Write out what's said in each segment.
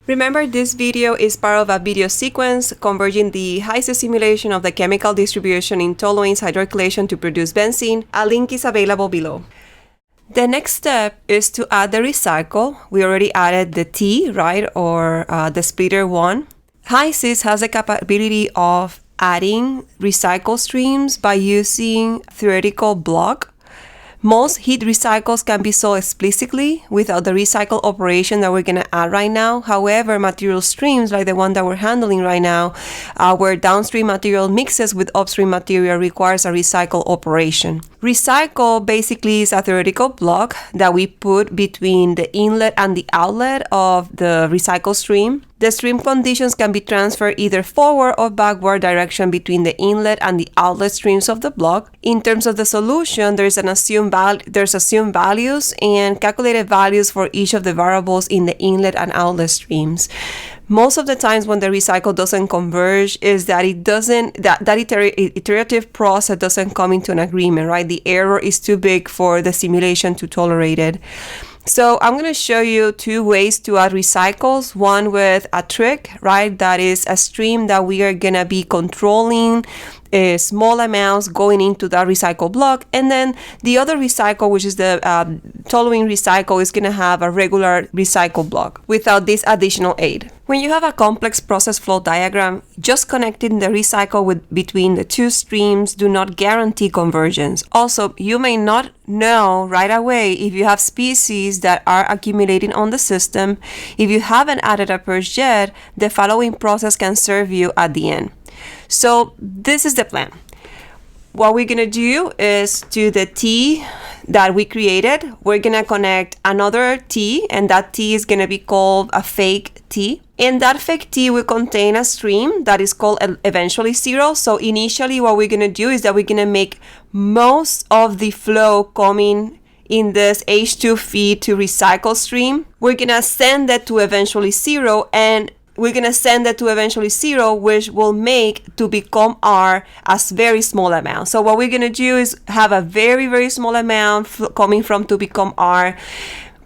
Remember, this video is part of a video sequence converging the HYSYS simulation of the chemical distribution in toluene's hydroalkylation to produce benzene. A link is available below. The next step is to add the recycle. We already added the T, right, or the splitter 1. HYSYS has the capability of adding recycle streams by using theoretical block. Most heat recycles can be sold explicitly without the recycle operation that we're going to add right now. However, material streams like the one that we're handling right now, where downstream material mixes with upstream material, requires a recycle operation. Recycle basically is a theoretical block that we put between the inlet and the outlet of the recycle stream. The stream conditions can be transferred either forward or backward direction between the inlet and the outlet streams of the block. In terms of the solution, there's assumed values and calculated values for each of the variables in the inlet and outlet streams. Most of the times when the recycle doesn't converge is that iterative process doesn't come into an agreement, right? The error is too big for the simulation to tolerate it. So I'm going to show you two ways to add recycles. One with a trick, right? That is a stream that we are going to be controlling small amounts going into that recycle block. And then the other recycle, which is the toluene recycle, is going to have a regular recycle block without this additional aid. When you have a complex process flow diagram, just connecting the recycle between the two streams do not guarantee convergence. Also, you may not know right away if you have species that are accumulating on the system. If you haven't added a purge yet, the following process can serve you at the end. So this is the plan. What we're going to do is to the T that we created, we're going to connect another T, and that T is going to be called a fake T. And that fake T will contain a stream that is called eventually zero. So initially what we're going to do is that we're going to make most of the flow coming in this H2 feed to recycle stream. We're going to send that to eventually zero, and we're going to send that to eventually zero, which will make to become R as very small amount. So what we're going to do is have a very, very small amount coming from to become R,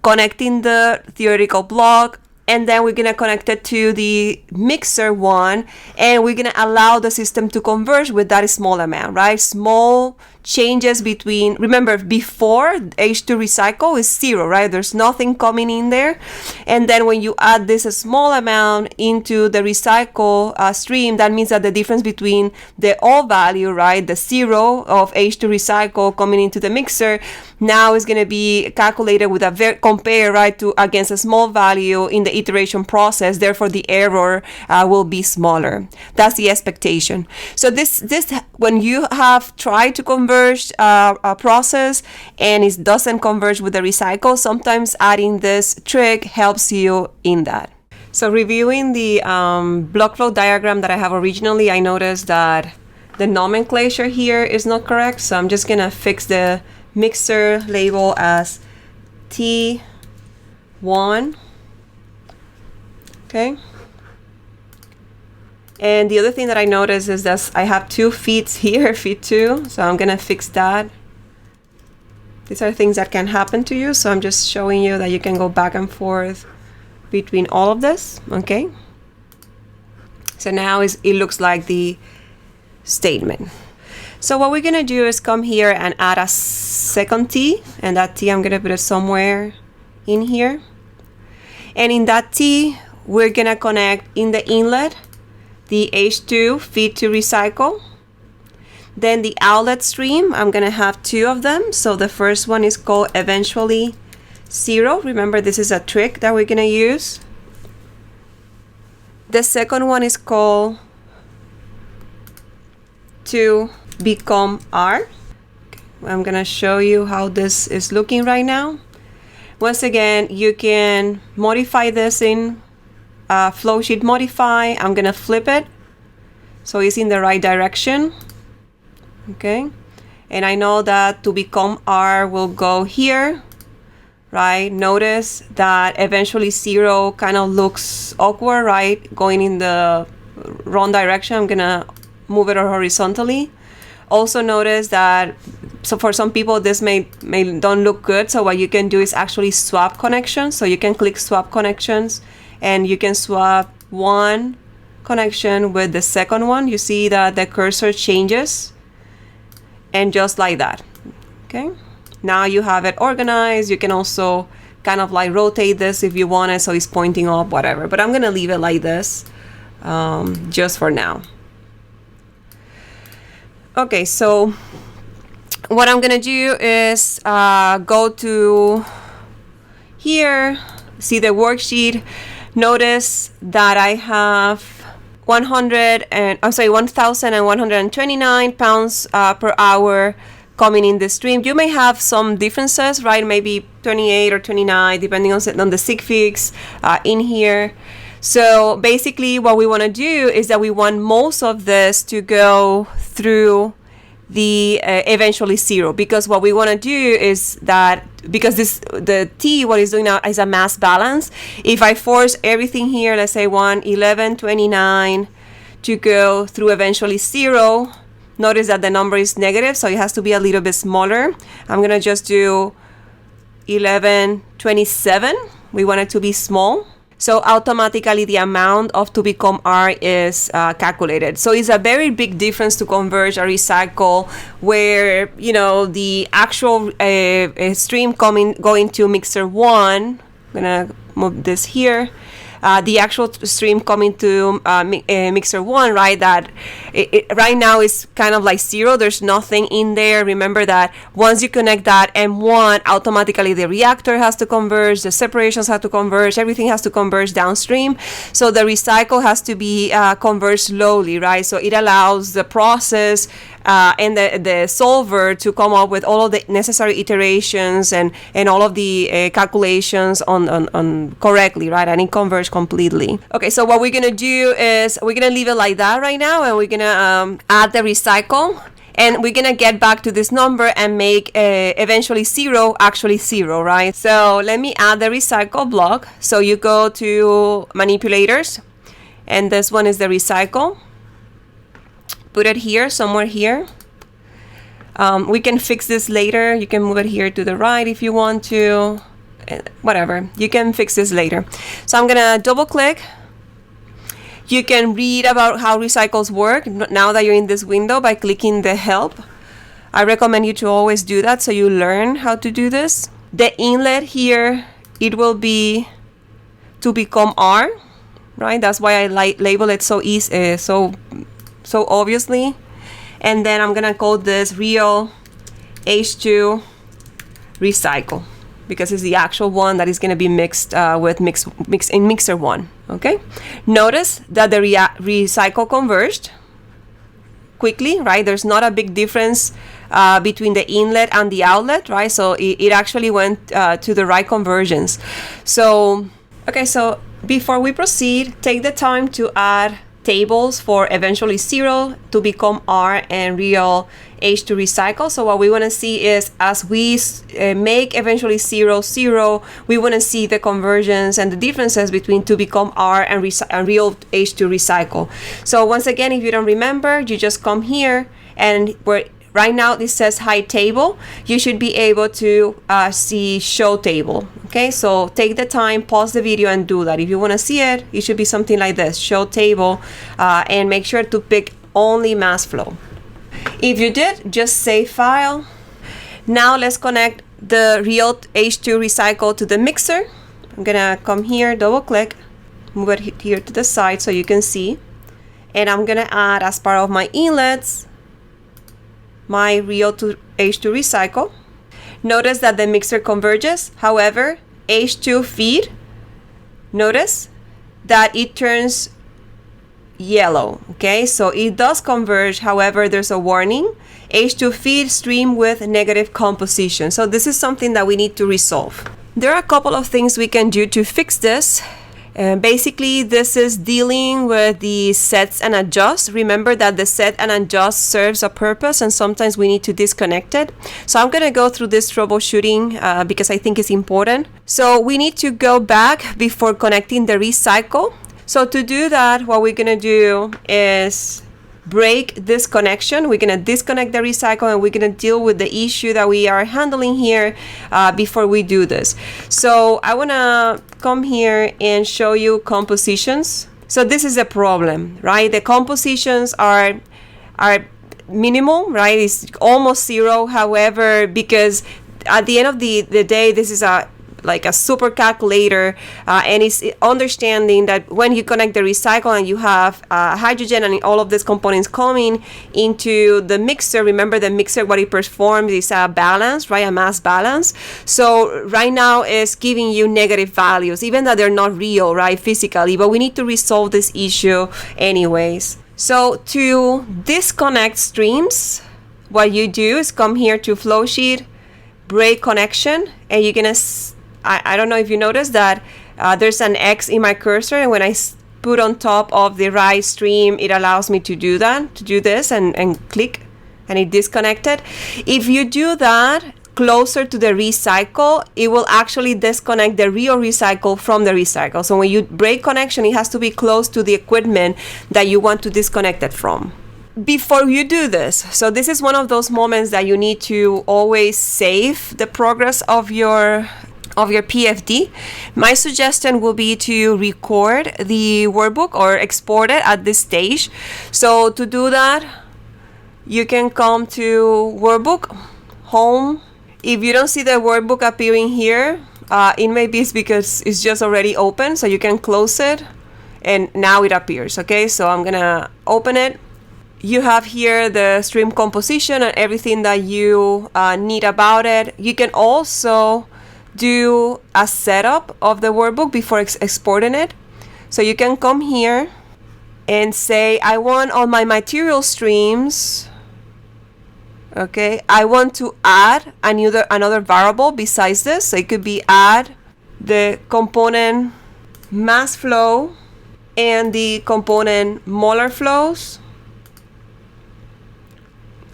connecting the theoretical block, and then we're going to connect it to the mixer 1, and we're going to allow the system to converge with that small amount, right? Small changes between, remember, before H2 recycle is 0, right? There's nothing coming in there. And then when you add this small amount into the recycle stream, that means that the difference between the all value, right, the 0 of H2 recycle coming into the mixer, now is going to be calculated with a compare, right, to against a small value in the iteration process. Therefore, the error will be smaller. That's the expectation. So this when you have tried to converge a process and it doesn't converge with the recycle, sometimes adding this trick helps you in that. So reviewing the block flow diagram that I have originally, I noticed that the nomenclature here is not correct. So I'm just gonna fix the mixer label as T1. Okay. And the other thing that I noticed is that I have two feeds here, feed 2. So I'm going to fix that. These are things that can happen to you. So I'm just showing you that you can go back and forth between all of this. Okay. So now it looks like the statement. So what we're going to do is come here and add a second T. And that T, I'm going to put it somewhere in here. And in that T, we're going to connect in the inlet the H2 feed to recycle. Then the outlet stream, I'm going to have 2 of them. So the first one is called eventually 0. Remember, this is a trick that we're going to use. The second one is called to become R. I'm going to show you how this is looking right now. Once again, you can modify this in flow sheet modify. I'm gonna flip it so it's in the right direction. Okay, and I know that to become R will go here, right? Notice that eventually 0 kind of looks awkward, right? Going in the wrong direction. I'm gonna move it horizontally. Also notice that, so for some people this may don't look good, so what you can do is actually swap connections. So you can click swap connections and you can swap one connection with the second one. You see that the cursor changes, and just like that. Okay, now you have it organized. You can also kind of like rotate this if you want it so it's pointing up, whatever, but I'm gonna leave it like this just for now. Okay, so what I'm gonna do is go to here, see the worksheet. Notice that I have 1,129 pounds per hour coming in the stream. You may have some differences, right? Maybe 28 or 29, depending on the sig figs in here. So basically what we want to do is that we want most of this to go through the eventually zero, because what we want to do is that, because the T, what it's doing now is a mass balance. If I force everything here, let's say 1,129 to go through eventually zero, notice that the number is negative, so it has to be a little bit smaller. I'm gonna just do 1127. We want it to be small. So automatically the amount of to become R is calculated. So it's a very big difference to converge or recycle, where, you know, the actual stream going to mixer 1. I'm gonna move this here. The actual stream coming to mixer 1, right, that right now is kind of like 0. There's nothing in there. Remember that once you connect that M1, automatically the reactor has to converge, the separations have to converge, everything has to converge downstream. So the recycle has to be converged slowly, right? So it allows the process and the solver to come up with all of the necessary iterations and all of the calculations on correctly, right? And it converges completely. Okay, so what we're gonna do is we're gonna leave it like that right now, and we're gonna add the recycle, and we're gonna get back to this number and make eventually 0 actually 0, right? So let me add the recycle block. So you go to manipulators, and this one is the recycle. Put it here, somewhere here. We can fix this later. You can move it here to the right if you want to. Whatever, you can fix this later. So I'm gonna double click. You can read about how recycles work now that you're in this window by clicking the help. I recommend you to always do that so you learn how to do this. The inlet here, it will be to become R, right? That's why I label it so easy, so obviously. And then I'm gonna call this real H2 recycle, because it's the actual one that is going to be mixed with mix in mixer 1. Okay, notice that the recycle converged quickly, right? There's not a big difference between the inlet and the outlet, right? So it actually went to the right convergence. So okay, so before we proceed, take the time to add tables for eventually 0 to become R and real H2 recycle. So what we want to see is, as we make eventually 0 0, we want to see the conversions and the differences between to become R and real H2 recycle. So once again, if you don't remember, you just come here, and where right now this says hide table, you should be able to see show table. Okay, so take the time, pause the video and do that. If you want to see it, it should be something like this, show table, and make sure to pick only mass flow. If you did, just save file. Now let's connect the real H2 recycle to the mixer. I'm gonna come here, double click, move it here to the side so you can see, and I'm gonna add as part of my inlets my real to H2 recycle. Notice that the mixer converges. However, H2 feed, notice that it turns yellow. Okay, so it does converge. However, there's a warning: H2 feed stream with negative composition. So this is something that we need to resolve. There are a couple of things we can do to fix this. Basically, this is dealing with the sets and adjust. Remember that the set and adjust serves a purpose, and sometimes we need to disconnect it. So I'm going to go through this troubleshooting because I think it's important. So we need to go back before connecting the recycle. So to do that, what we're going to do is break this connection. We're going to disconnect the recycle, and we're going to deal with the issue that we are handling here before we do this. So I want to come here and show you compositions. So this is a problem, right? The compositions are minimal, right? It's almost zero. However, because at the end of the day, this is like a super calculator, and it's understanding that when you connect the recycle and you have hydrogen and all of these components coming into the mixer, remember the mixer, what it performs is a balance, right? A mass balance. So right now it's giving you negative values, even though they're not real, right? Physically, but we need to resolve this issue anyways. So to disconnect streams, what you do is come here to flow sheet, break connection, and you're gonna I don't know if you noticed that there's an X in my cursor, and when I put on top of the right stream, it allows me to do that, to do this and click, and it disconnected. If you do that closer to the recycle, it will actually disconnect the real recycle from the recycle. So when you break connection, it has to be close to the equipment that you want to disconnect it from. Before you do this, so this is one of those moments that you need to always save the progress of your PFD. My suggestion will be to record the workbook or export it at this stage. So to do that, you can come to Workbook, Home. If you don't see the workbook appearing here, it may be because it's just already open, so you can close it and now it appears. Okay, so I'm gonna open it. You have here the stream composition and everything that you need about it. You can also do a setup of the workbook before exporting it. So you can come here and say, I want all my material streams. Okay, I want to add another variable besides this. So it could be add the component mass flow and the component molar flows.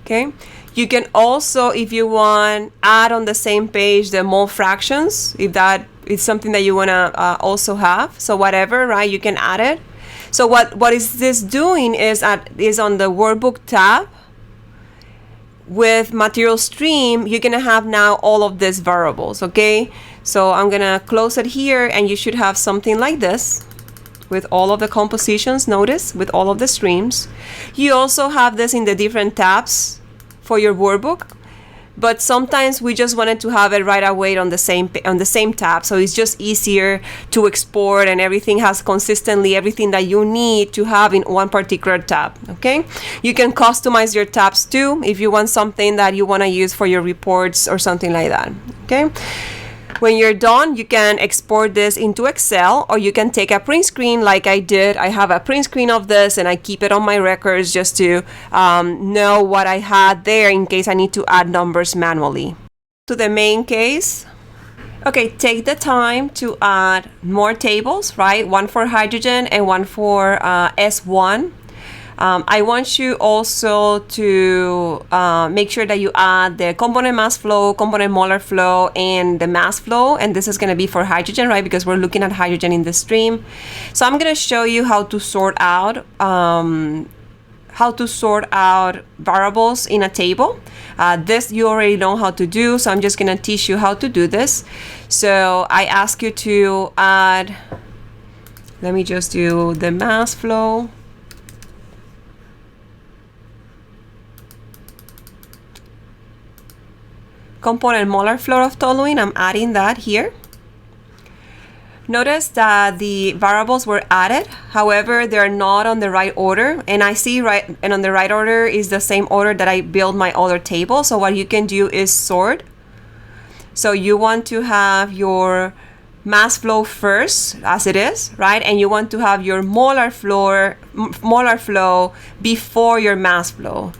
Okay. You can also, if you want, add on the same page the mole fractions, if that is something that you want to also have. So whatever, right, you can add it. So what is this doing is on the workbook tab with material stream, you're going to have now all of these variables, okay? So I'm going to close it here, and you should have something like this with all of the compositions, notice, with all of the streams. You also have this in the different tabs for your workbook, but sometimes we just wanted to have it right away on the same tab, so it's just easier to export, and everything has consistently everything that you need to have in one particular tab. Okay, you can customize your tabs too if you want something that you want to use for your reports or something like that. Okay, when you're done, you can export this into Excel, or you can take a print screen like I did. I have a print screen of this, and I keep it on my records just to know what I had there in case I need to add numbers manually. To the main case. Okay, take the time to add more tables, right? One for hydrogen and one for S1. I want you also to make sure that you add the component mass flow, component molar flow, and the mass flow. And this is going to be for hydrogen, right? Because we're looking at hydrogen in the stream. So I'm going to show you how to sort out variables in a table. This you already know how to do, so I'm just going to teach you how to do this. So I ask you to add, let me just do the mass flow. Component molar flow of toluene, I'm adding that here. Notice that the variables were added, however, they're not on the right order, and I see on the right order is the same order that I build my other table. So what you can do is sort. So you want to have your mass flow first, as it is, right? And you want to have your molar flow before your mass flow.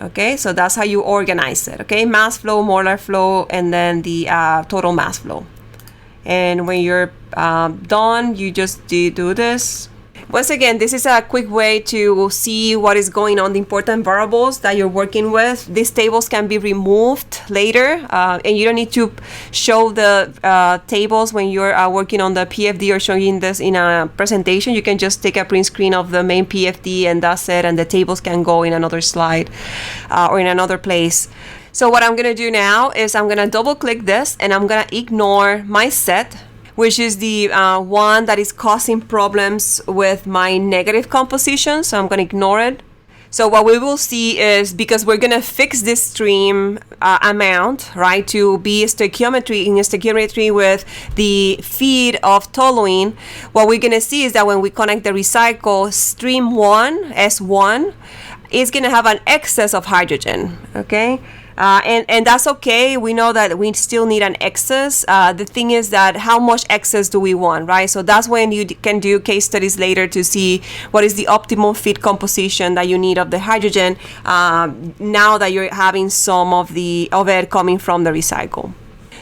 Okay, so that's how you organize it. Okay, mass flow, molar flow, and then the total mass flow. And when you're done, you just do this. Once again, this is a quick way to see what is going on, the important variables that you're working with. These tables can be removed later, and you don't need to show the tables when you're working on the PFD or showing this in a presentation. You can just take a print screen of the main PFD and that's it, and the tables can go in another slide or in another place. So what I'm going to do now is I'm going to double click this and I'm going to ignore my set, which is the one that is causing problems with my negative composition. So I'm going to ignore it. So what we will see is, because we're going to fix this stream amount, right, to be stoichiometry with the feed of toluene, what we're going to see is that when we connect the recycle, stream 1, S1, is going to have an excess of hydrogen, okay? And that's okay. We know that we still need an excess. The thing is that how much excess do we want, right? So that's when you can do case studies later to see what is the optimal feed composition that you need of the hydrogen now that you're having some of it coming from the recycle.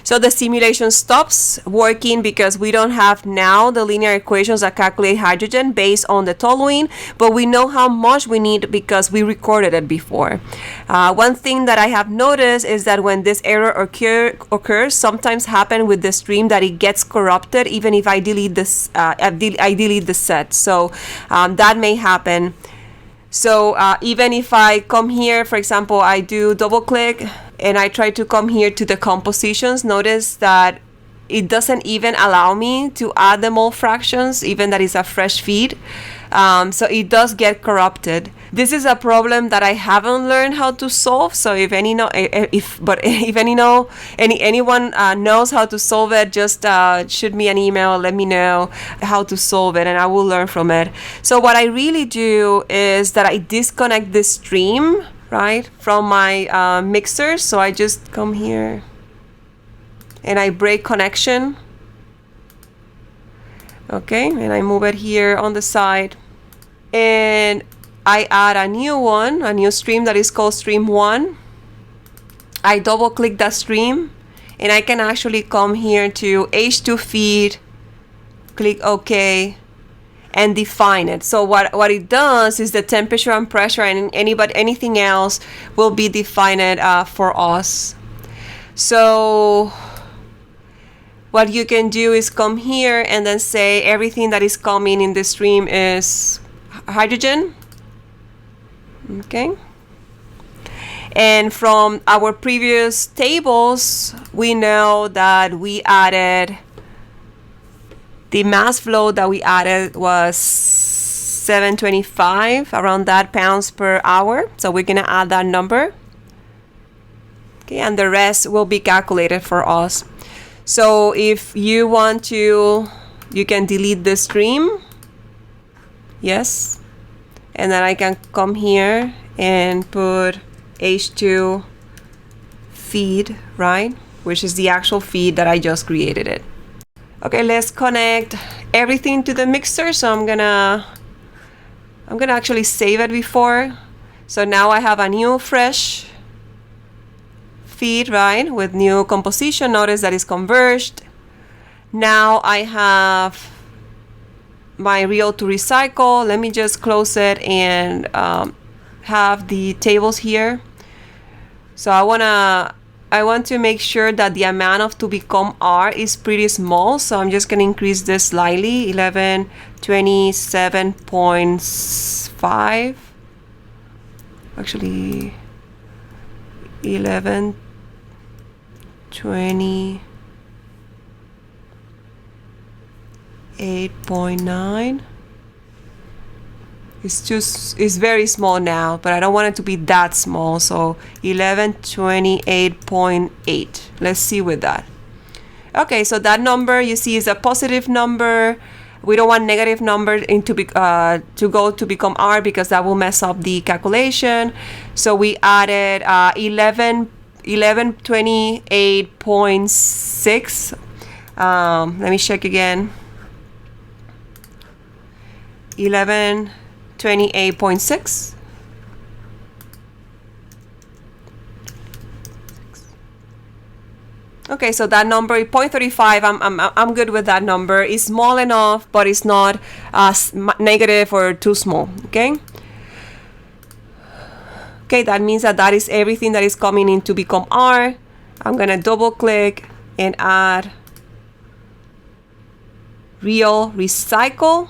So the simulation stops working because we don't have now the linear equations that calculate hydrogen based on the toluene, but we know how much we need because we recorded it before. One thing that I have noticed is that when this error occurs, sometimes happen with the stream that it gets corrupted even if I delete this, I delete the set. So that may happen. So even if I come here, for example, I do double click and I try to come here to the compositions, notice that it doesn't even allow me to add the mole fractions, even that is a fresh feed. So it does get corrupted. This is a problem that I haven't learned how to solve. So if anyone knows how to solve it, just shoot me an email, let me know how to solve it, and I will learn from it. So what I really do is that I disconnect this stream, right, from my mixer. So I just come here and I break connection. Okay, and I move it here on the side, and I add a new stream that is called stream 1. I double click that stream and I can actually come here to H2 feed, click OK, and define it. So what it does is the temperature and pressure and anything else will be defined for us. So what you can do is come here and then say everything that is coming in the stream is hydrogen. Okay. And from our previous tables, we know that we added, the mass flow that we added was 725, around that, pounds per hour. So we're going to add that number. Okay, and the rest will be calculated for us. So if you want to, you can delete the stream. Yes. And then I can come here and put H2 feed, right? Which is the actual feed that I just created it. Okay, let's connect everything to the mixer. So I'm gonna actually save it before. So now I have a new fresh feed, right, with new composition. Notice that it's converged. Now I have my reel to recycle. Let me just close it and have the tables here. So I want to make sure that the amount of to become R is pretty small. So I'm just going to increase this slightly, 1127.5. Actually 1128.9. It's very small now, but I don't want it to be that small. So 1128.8. Let's see with that. Okay, so that number you see is a positive number. We don't want negative number to go to become R because that will mess up the calculation. So we added 1128.6. Let me check again. 1128.6. Okay, so that number 0.35, I'm good with that number. It's small enough, but it's not negative or too small. Okay. Okay, that means that that is everything that is coming in to become R. I'm gonna double click and add real recycle.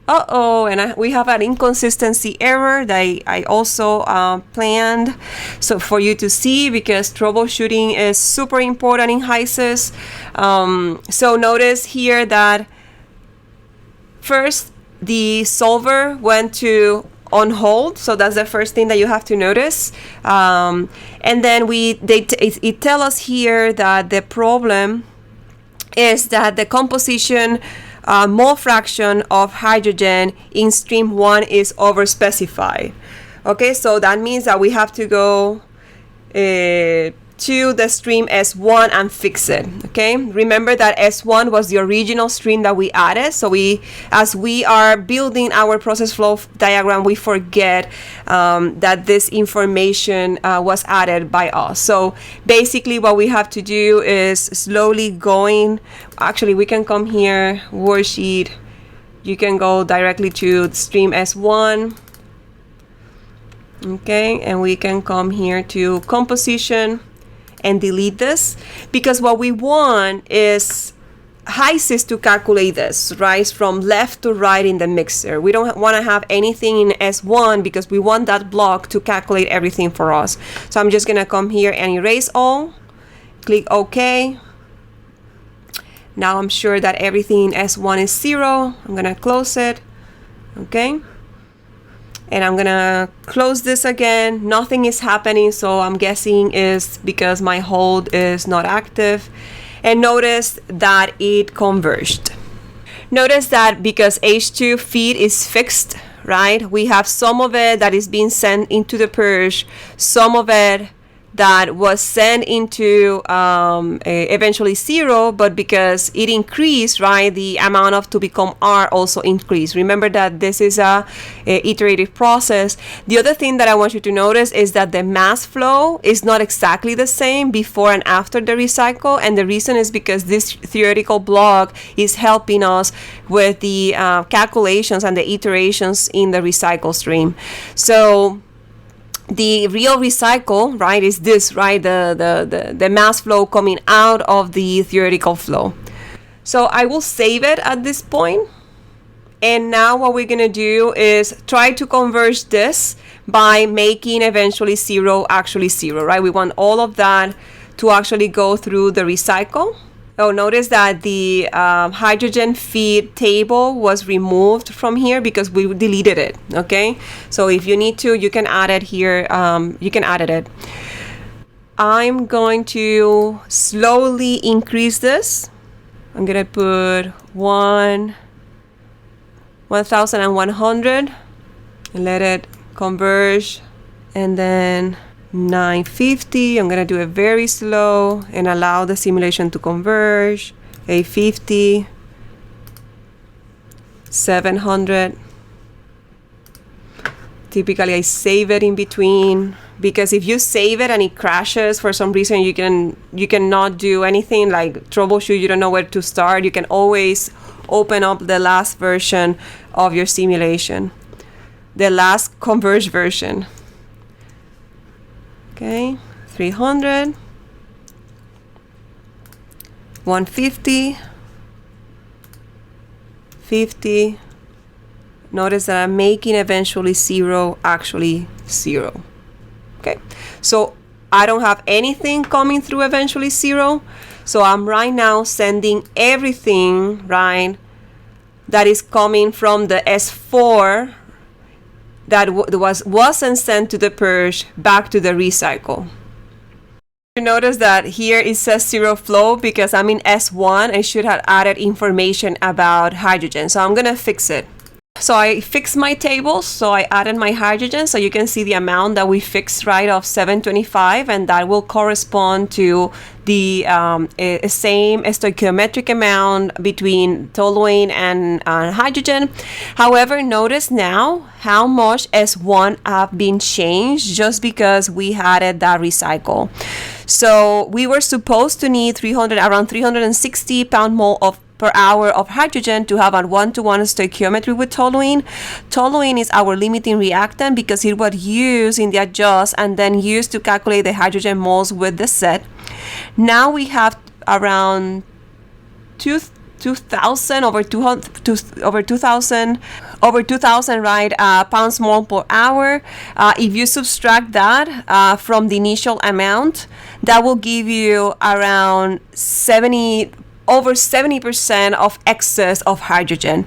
And we have an inconsistency error that I also planned so for you to see, because troubleshooting is super important in HYSYS. So notice here that first the solver went to on hold, so that's the first thing that you have to notice. And then it tells us here that the problem is that the composition mole fraction of hydrogen in stream 1 is overspecified. Okay, so that means that we have to go to the stream S1 and fix it. Okay, remember that S1 was the original stream that we added, so as we are building our process flow diagram, we forget that this information was added by us. So basically what we have to do is slowly going, actually we can come here, worksheet, you can go directly to stream S1. Okay, and we can come here to composition and delete this, because what we want is HYSYS to calculate this, right, from left to right in the mixer. We don't want to have anything in S1 because we want that block to calculate everything for us. So I'm just gonna come here and erase all, click OK. Now I'm sure that everything in S1 is 0. I'm gonna close it. Okay, and I'm gonna close this again. Nothing is happening, so I'm guessing is because my hold is not active. And notice that it converged. Notice that because H2 feed is fixed, right, we have some of it that is being sent into the purge, some of it that was sent into eventually 0, but because it increased, right, the amount of to become R also increased. Remember that this is a iterative process. The other thing that I want you to notice is that the mass flow is not exactly the same before and after the recycle, and the reason is because this theoretical block is helping us with the calculations and the iterations in the recycle stream. So the real recycle, right, is this, right, the mass flow coming out of the theoretical flow. So I will save it at this point. And now what we're gonna do is try to converge this by making eventually 0 actually 0, right? We want all of that to actually go through the recycle. Oh, notice that the hydrogen feed table was removed from here because we deleted it. Okay, so if you need to, you can add it here. You can add it. I'm going to slowly increase this. I'm gonna put 1,100 and let it converge, and then 950. I'm gonna do it very slow and allow the simulation to converge. 850, 700. Typically I save it in between, because if you save it and it crashes for some reason, you cannot do anything like troubleshoot. You don't know where to start. You can always open up the last version of your simulation, the last converged version. Okay, 300, 150, 50. Notice that I'm making eventually 0 actually 0. Okay, so I don't have anything coming through eventually 0. So I'm right now sending everything, right, that is coming from the S4 that wasn't sent to the purge back to the recycle. You notice that here it says 0 flow because I'm in S1. I should have added information about hydrogen, so I'm gonna fix it. So I fixed my tables, so I added my hydrogen, so you can see the amount that we fixed, right, of 725, and that will correspond to the same stoichiometric amount between toluene and hydrogen. However, notice now how much S1 have been changed just because we added that recycle. So we were supposed to need around 360 pound-mole per hour of hydrogen to have a 1-to-1 stoichiometry with toluene. Toluene is our limiting reactant because it was used in the adjust and then used to calculate the hydrogen moles with the set. Now we have around 2,000 over 2,000 right pounds mole per hour. If you subtract that from the initial amount, that will give you around over 70% of excess of hydrogen.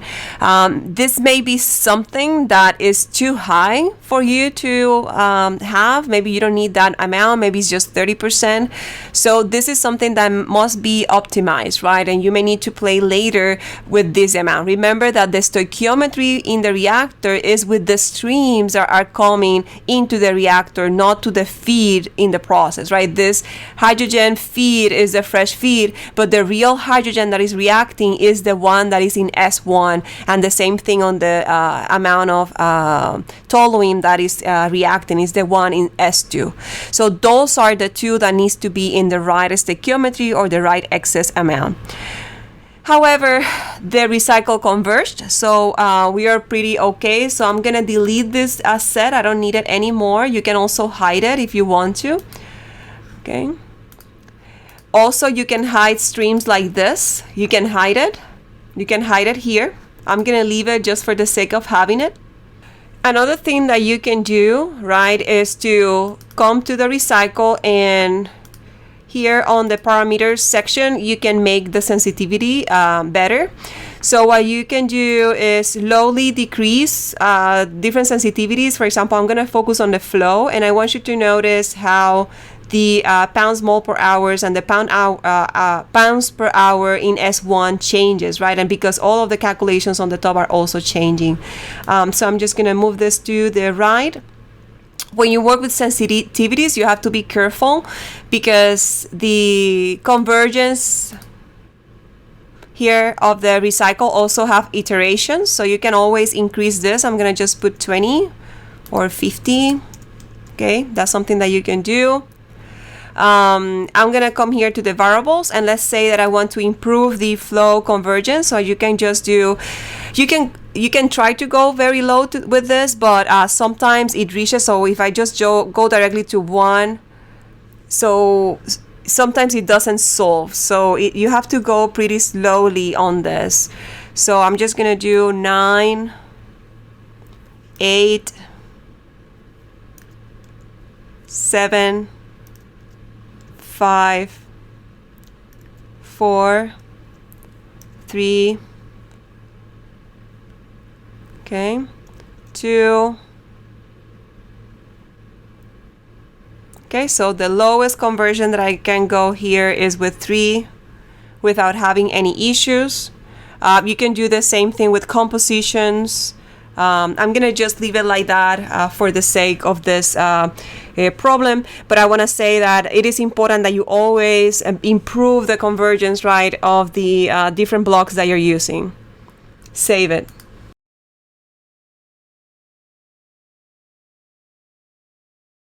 This may be something that is too high for you to have. Maybe you don't need that amount. Maybe it's just 30%. So this is something that must be optimized, right? And you may need to play later with this amount. Remember that the stoichiometry in the reactor is with the streams that are coming into the reactor, not to the feed in the process, right? This hydrogen feed is the fresh feed, but the real hydrogen that is reacting is the one that is in S1, and the same thing on the amount of toluene that is reacting is the one in S2. So those are the two that needs to be in the right stoichiometry or the right excess amount. However, the recycle converged, so we are pretty okay. So I'm gonna delete this set. I don't need it anymore. You can also hide it if you want to. Okay. Also, you can hide streams like this. You can hide it. You can hide it here. I'm gonna leave it just for the sake of having it. Another thing that you can do, right, is to come to the recycle, and here on the parameters section, you can make the sensitivity better. So what you can do is slowly decrease different sensitivities. For example, I'm gonna focus on the flow, and I want you to notice how the pounds mole per hours and the pounds per hour in S1 changes, right? And because all of the calculations on the top are also changing. So I'm just gonna move this to the right. When you work with sensitivities, you have to be careful because the convergence here of the recycle also have iterations, so you can always increase this. I'm gonna just put 20 or 50. Okay, that's something that you can do. I'm gonna come here to the variables, and let's say that I want to improve the flow convergence. So you can just do, you can try to go very low with this, but sometimes it reaches. So if I just go directly to 1, so sometimes it doesn't solve. So you have to go pretty slowly on this. So I'm just gonna do 9, 8, 7, 5, 4, 3, okay, 2. Okay, so the lowest conversion that I can go here is with 3 without having any issues. You can do the same thing with compositions. I'm gonna just leave it like that for the sake of this problem, but I want to say that it is important that you always improve the convergence, right, of the different blocks that you're using. Save it.